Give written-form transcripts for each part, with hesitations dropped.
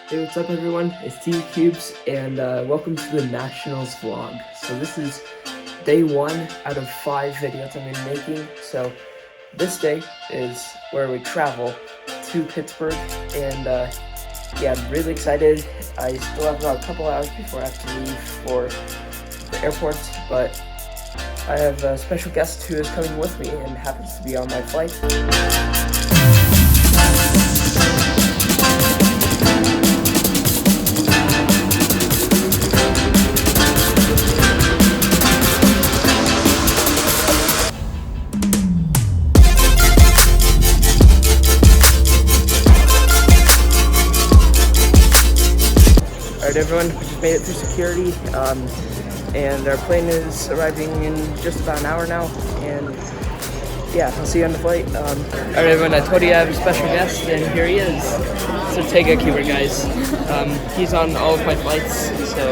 Hey, what's up everyone? It's T Cubes and welcome to the Nationals vlog. So this is day 1 out of 5 videos I'm going to be making. So this day is where we travel to Pittsburgh and yeah, I'm really excited. I still have about a couple hours before I have to leave for the airport, but I have a special guest who is coming with me and happens to be on my flight. Alright everyone, we just made it through security, and our plane is arriving in just about an hour now, and yeah, I'll see you on the flight. Alright everyone, I told you I have a special guest, and here he is. So take a Cuber, guys. He's on all of my flights, so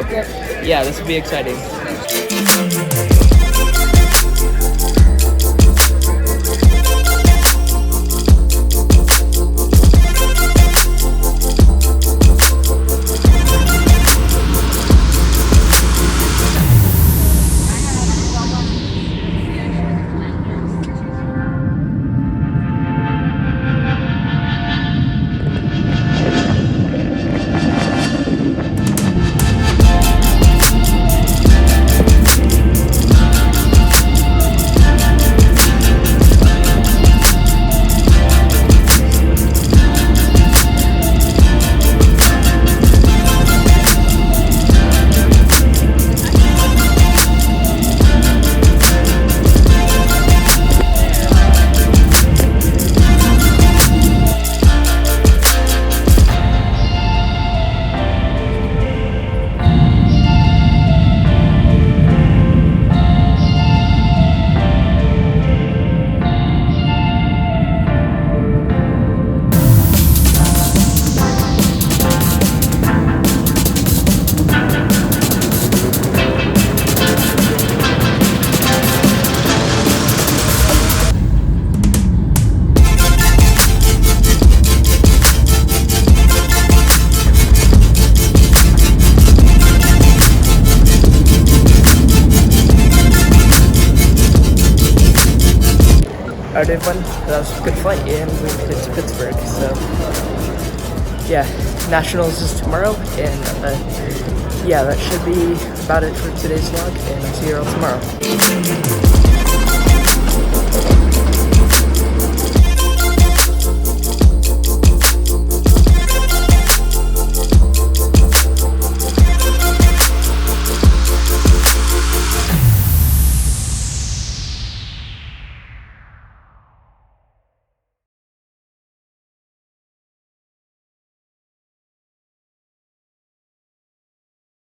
yeah, this will be exciting. Alright everyone, that was a good flight and we made it to Pittsburgh, so yeah, Nationals is tomorrow, and yeah, that should be about it for today's vlog, and I'll see you all tomorrow.